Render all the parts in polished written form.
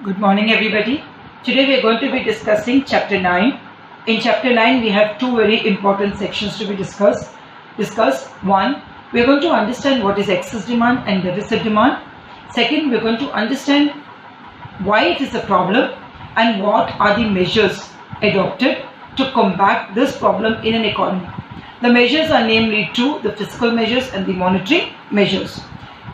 Good morning, everybody. Today we are going to be discussing chapter 9. In chapter 9, we have two very important sections to be discussed. One, we are going to understand what is excess demand and deficit demand. Second, we are going to understand why it is a problem and what are the measures adopted to combat this problem in an economy. The measures are namely two, the fiscal measures and the monetary measures.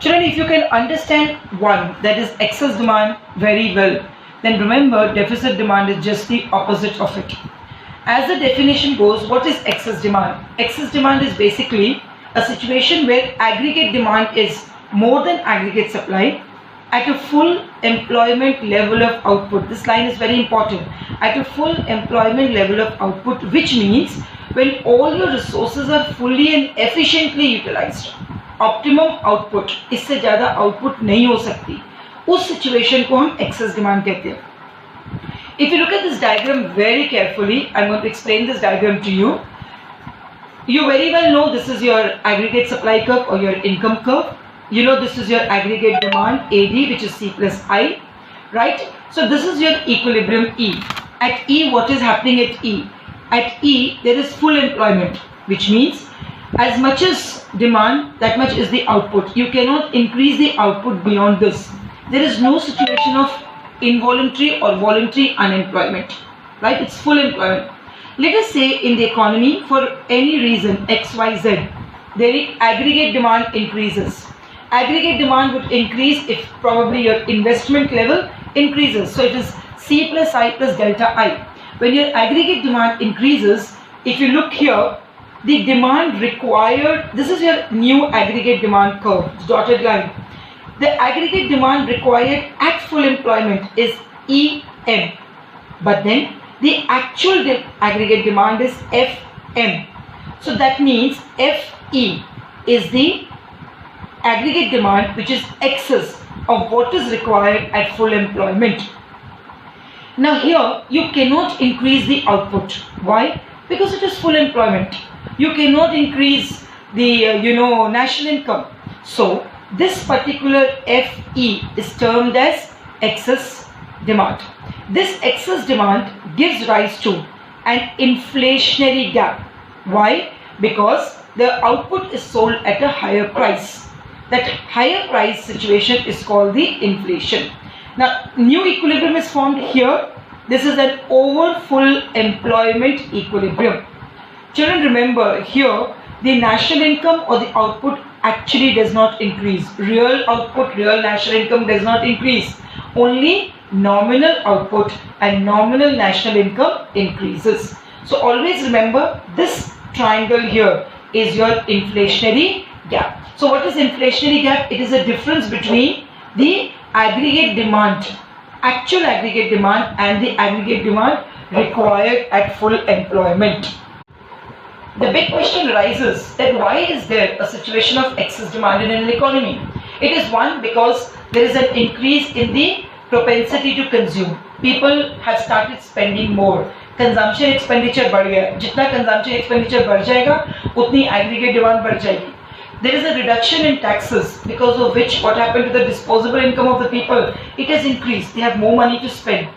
Children, if you can understand one, that is excess demand, very well, then remember deficit demand is just the opposite of it. As the definition goes, what is excess demand? Excess demand is basically a situation where aggregate demand is more than aggregate supply at a full employment level of output. This line is very important. At a full employment level of output, which means when all your resources are fully and efficiently utilized. Optimum output, इससे ज़्यादा output नहीं हो सकती, उस situation को हम access demand कहते हैं. If you look at this diagram very carefully, I am going to explain this diagram to you. You very well know this is your aggregate supply curve or your income curve. You know this is your aggregate demand AD, which is C plus I, right? So this is your equilibrium E. At E, what is happening at E? At E, there is full employment, which means as much as demand, that much is the output. You cannot increase the output beyond this. There is no situation of involuntary or voluntary unemployment, right? It's full employment. Let us say in the economy, for any reason X, Y, Z, the aggregate demand increases. Aggregate demand would increase if probably your investment level increases. So it is C plus I plus delta I. When your aggregate demand increases, if you look here, the demand required, this is your new aggregate demand curve, dotted line. The aggregate demand required at full employment is EM, but then the actual aggregate demand is FM. So that means FE is the aggregate demand which is excess of what is required at full employment. Now here you cannot increase the output. Why? Because it is full employment. You cannot increase the national income. So this particular FE is termed as excess demand. This excess demand gives rise to an inflationary gap. Why? Because the output is sold at a higher price. That higher price situation is called the inflation. Now new equilibrium is formed here. This is an over full employment equilibrium. Children, remember here the national income or the output actually does not increase. Real output, real national income does not increase. Only nominal output and nominal national income increases. So always remember this triangle here is your inflationary gap. So what is inflationary gap? It is a difference between the aggregate demand, actual aggregate demand, and the aggregate demand required at full employment. The big question arises that why is there a situation of excess demand in an economy? It is one, because there is an increase in the propensity to consume. People have started spending more. Consumption expenditure बढ़ गया. जितना consumption expenditure बढ़ जाएगा, उतनी aggregate demand बढ़ जाएगी. There is a reduction in taxes, because of which what happened to the disposable income of the people? It has increased. They have more money to spend.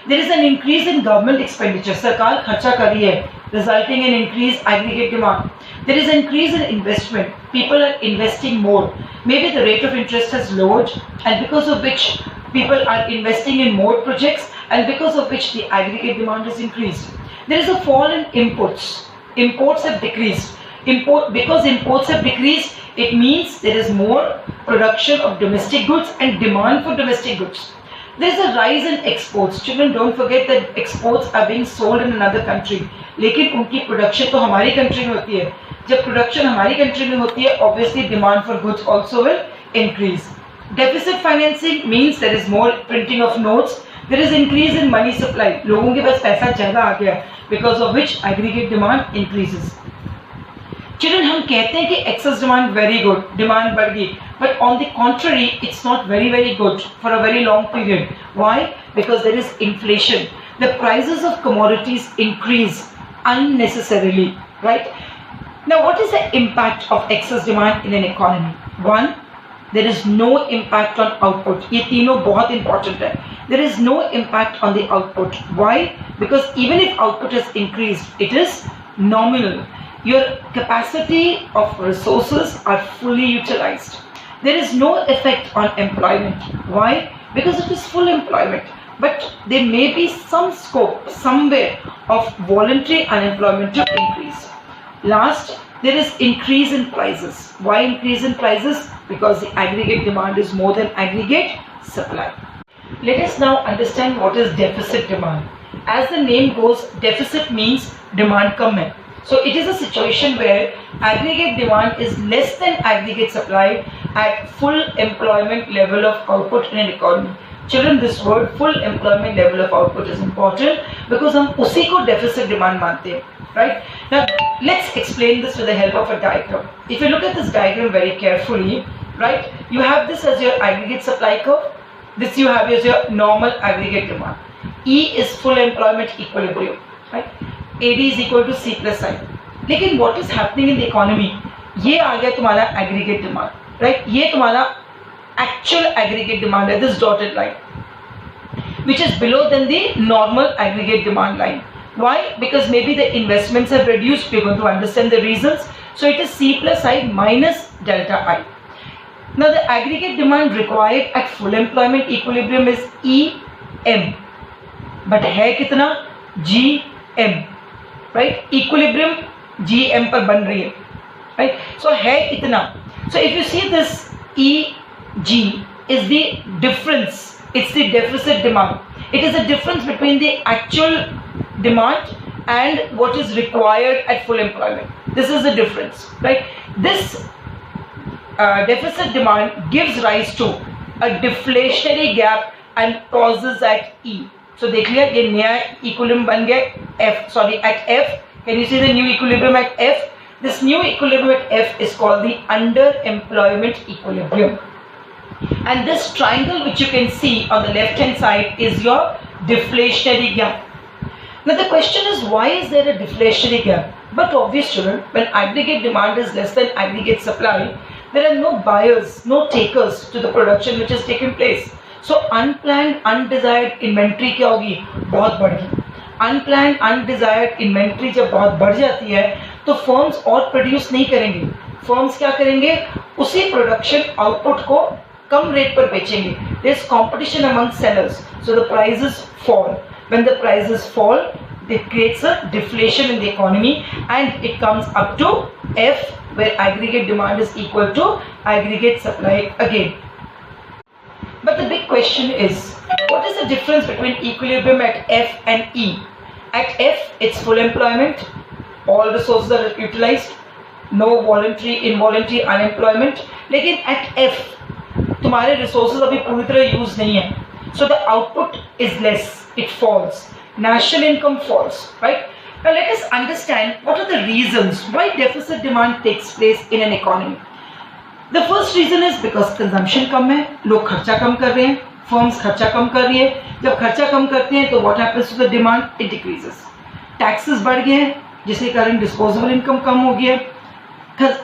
There is an increase in government expenditure. सरकार खर्चा कर रही है, resulting in increased aggregate demand. There is an increase in investment. People are investing more. Maybe the rate of interest has lowered, and because of which people are investing in more projects, and because of which the aggregate demand has increased. There is a fall in imports. Imports have decreased. Because imports have decreased, it means there is more production of domestic goods and demand for domestic goods. There is a rise in exports. Children, don't forget that exports are being sold in another country. लेकिन उनकी production तो हमारी country में होती है. जब production हमारी country में होती है, obviously demand for goods also will increase. Deficit financing means there is more printing of notes. There is increase in money supply. लोगों के पास पैसा ज़्यादा आ गया, because of which aggregate demand increases. Children, हम कहते हैं कि excess demand very good, demand बढ़ गई, but on the contrary, it's not very good for a very long period. Why? Because there is inflation. The prices of commodities increase unnecessarily, right? Now, what is the impact of excess demand in an economy? One, there is no impact on output. ये तीनों बहुत important है. there is no impact on the output. Why? Because even if output has increased, it is nominal. Your capacity of resources are fully utilized. There is no effect on employment. Why? Because it is full employment. But there may be some scope somewhere of voluntary unemployment to increase. Last, there is increase in prices. Why increase in prices? Because the aggregate demand is more than aggregate supply. Let us now understand what is deficit demand. As the name goes, deficit means demand kam hai. So it is a situation where aggregate demand is less than aggregate supply at full employment level of output in an economy. Children, this word full employment level of output is important because हम उसी को deficit demand मानते हैं, right? Now let's explain this with the help of a diagram. If you look at this diagram very carefully, right, you have this as your aggregate supply curve. This you have as your normal aggregate demand. E is full employment equilibrium, right? AD is equal to C plus I. लेकिन what is happening in the economy? ये आ गया तुम्हारा aggregate demand, right? ये तुम्हारा actual aggregate demand है, this dotted line, which is below than the normal aggregate demand line. Why? Because maybe the investments have reduced. We're going to understand the reasons. So it is C plus I minus delta I. Now the aggregate demand required at full employment equilibrium is EM, but है कितना? GM, right? Equilibrium GM पर बन रही है, right? So है कितना? So if you see this EG is the difference. It's the deficit demand. It is the difference between the actual demand and what is required at full employment. This is the difference, right? This deficit demand gives rise to a deflationary gap and causes at E. So देख लिया ये नया equilibrium बन गया at F. Can you see the new equilibrium at F? This new equilibrium at F is called the underemployment equilibrium. And this triangle which you can see on the left hand side is your deflationary gap. Now the question is, why is there a deflationary gap? But obvious, children, when aggregate demand is less than aggregate supply, there are no buyers, no takers to the production which has taken place. So unplanned, undesired inventory क्या होगी? बहुत बढ़ेगी. Unplanned, undesired inventory जब बहुत बढ़ जाती है, तो firms और produce नहीं करेंगे. Firms क्या करेंगे? उसी production output को कम rate पर बेचेंगे. There is competition among sellers, so the prices fall. When the prices fall, it creates a deflation in the economy, and it comes up to F, where aggregate demand is equal to aggregate supply again. But the big question is, what is the difference between equilibrium at F and E? At F, it's full employment, all resources are utilized, no voluntary, involuntary unemployment. लेकिन at F, तुम्हारे resources अभी पूरी तरह use नहीं है, so the output is less, it falls. National income falls, right? Now let us understand what are the reasons why deficit demand takes place in an economy. The first reason is because consumption कम है, लोग खर्चा कम कर रहे हैं, firms खर्चा कम कर रही है. जब खर्चा कम करते हैं तो what happens to the demand? It decreases. Taxes बढ़ गए हैं, जिसके कारण disposable income कम हो गया,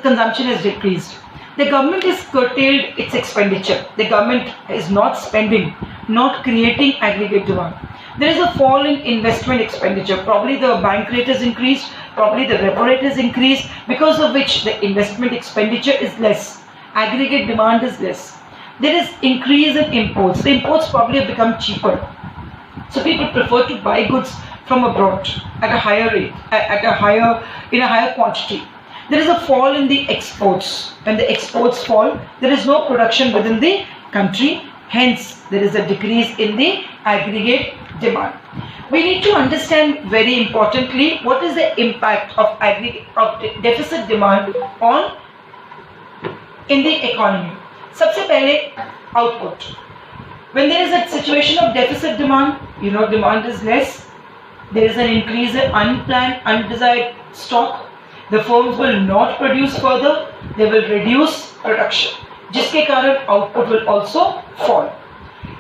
consumption has decreased. The government has curtailed its expenditure. The government is not spending, not creating aggregate demand. There is a fall in investment expenditure. Probably the bank rate has increased, probably the repo rate has increased, because of which the investment expenditure is less. Aggregate demand is less. There is increase in imports. The imports probably have become cheaper. So people prefer to buy goods from abroad at a higher rate, in a higher quantity. There is a fall in the exports. When the exports fall, there is no production within the country. Hence, there is a decrease in the aggregate demand. We need to understand very importantly what is the impact of deficit demand in the economy. सबसे पहले output. When there is a situation of deficit demand, demand is less. There is an increase in unplanned, undesired stock. The firms will not produce further. They will reduce production, जिसके कारण output will also fall.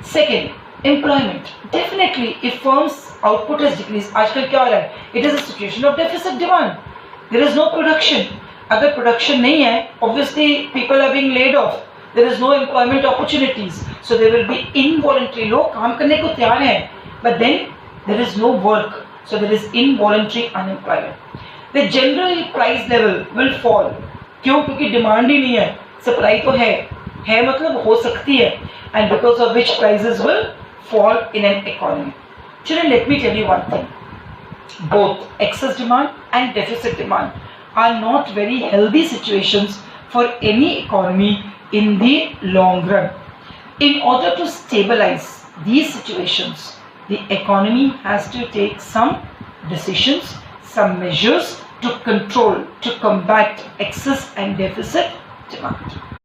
Second, employment. Definitely, if firms output has decreased, आजकल क्या हो रहा है? It is a situation of deficit demand. There is no production. अगर production नहीं है, obviously people are being laid off. There is no employment opportunities. so they will be involuntary. लोग काम करने को तैयार हैं, but then there is no work, so there is involuntary unemployment. The general price level will fall. क्यों? क्योंकि demand ही नहीं है, सप्लाई तो है मतलब हो सकती है, and because of which prices will fall in an economy. Children, let me tell you one thing. Both excess demand and deficit demand are not very healthy situations for any economy in the long run. In order to stabilize these situations, the economy has to take some decisions, some measures to control, to combat excess and deficit demand.